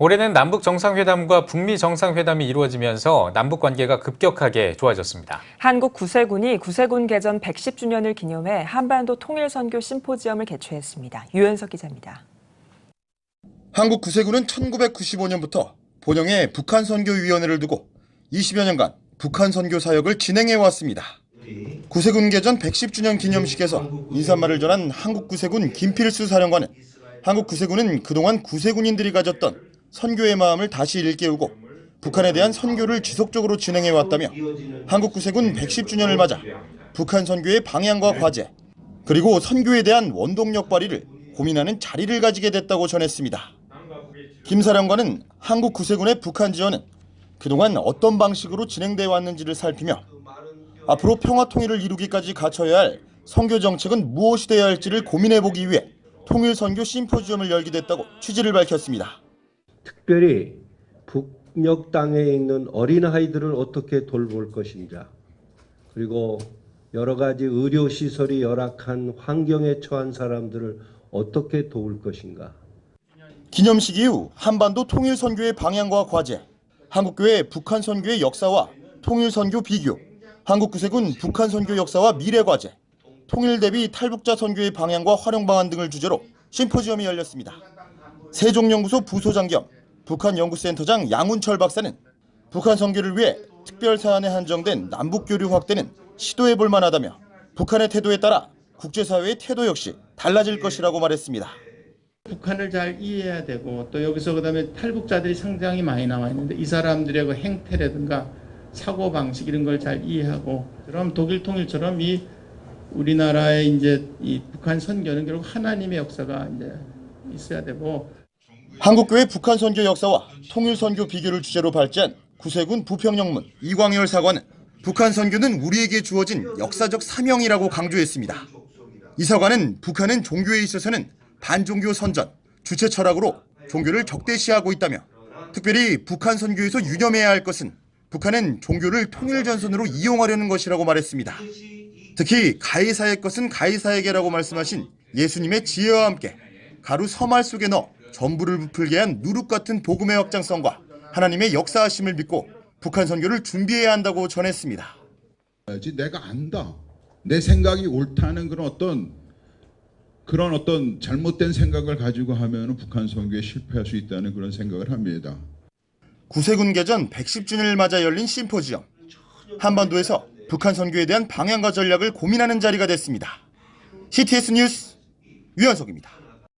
올해는 남북 정상회담과 북미 정상회담이 이루어지면서 남북 관계가 급격하게 좋아졌습니다. 한국 구세군이 구세군 개전 110주년을 기념해 한반도 통일선교 심포지엄을 개최했습니다. 유현석 기자입니다. 한국 구세군은 1995년부터 본영에 북한선교위원회를 두고 20여 년간 북한 선교 사역을 진행해 왔습니다. 구세군 개전 110주년 기념식에서 인사말을 전한 한국 구세군 김필수 사령관은 한국 구세군은 그동안 구세군인들이 가졌던 선교의 마음을 다시 일깨우고 북한에 대한 선교를 지속적으로 진행해 왔다며 한국 구세군 110주년을 맞아 북한 선교의 방향과 과제, 그리고 선교에 대한 원동력 발휘를 고민하는 자리를 가지게 됐다고 전했습니다. 김 사령관은 한국 구세군의 북한 지원은 그동안 어떤 방식으로 진행되어 왔는지를 살피며 앞으로 평화 통일을 이루기까지 갖춰야 할 선교 정책은 무엇이 되어야 할지를 고민해보기 위해 통일선교 심포지엄을 열게 됐다고 취지를 밝혔습니다. 특별히 북녘 땅에 있는 어린아이들을 어떻게 돌볼 것인가, 그리고 여러 가지 의료시설이 열악한 환경에 처한 사람들을 어떻게 도울 것인가. 기념식 이후 한반도 통일선교의 방향과 과제, 한국교회 북한선교의 역사와 통일선교 비교, 한국구세군 북한선교 역사와 미래과제, 통일 대비 탈북자 선교의 방향과 활용 방안 등을 주제로 심포지엄이 열렸습니다. 세종연구소 부소장 겸 북한연구센터장 양운철 박사는 북한 선교를 위해 특별 사안에 한정된 남북교류 확대는 시도해볼 만하다며 북한의 태도에 따라 국제사회의 태도 역시 달라질 것이라고 말했습니다. 북한을 잘 이해해야 되고, 또 여기서 그다음에 탈북자들이 상당히 많이 나와 있는데 이 사람들의 그 행태라든가 사고방식 이런 걸 잘 이해하고, 그럼 독일 통일처럼 이 우리나라의 이제 이 북한 선교는 결국 하나님의 역사가 이제 있어야 되고, 한국교회 북한 선교 역사와 통일 선교 비교를 주제로 발제한 구세군 부평영문 이광열 사관은 북한 선교는 우리에게 주어진 역사적 사명이라고 강조했습니다. 이 사관은 북한은 종교에 있어서는 반종교 선전, 주체 철학으로 종교를 적대시하고 있다며 특별히 북한 선교에서 유념해야 할 것은 북한은 종교를 통일 전선으로 이용하려는 것이라고 말했습니다. 특히 가이사의 것은 가이사에게라고 말씀하신 예수님의 지혜와 함께 가루 서말 속에 넣어 전부를 부풀게 한 누룩 같은 복음의 확장성과 하나님의 역사하심을 믿고 북한 선교를 준비해야 한다고 전했습니다. 내가 안다, 내 생각이 옳다는 그런 어떤 잘못된 생각을 가지고 하면 북한 선교에 실패할 수 있다는 그런 생각을 합니다. 구세군 개전 110주년을 맞아 열린 심포지엄. 한반도에서 북한 선교에 대한 방향과 전략을 고민하는 자리가 됐습니다. CTS 뉴스 유현석입니다.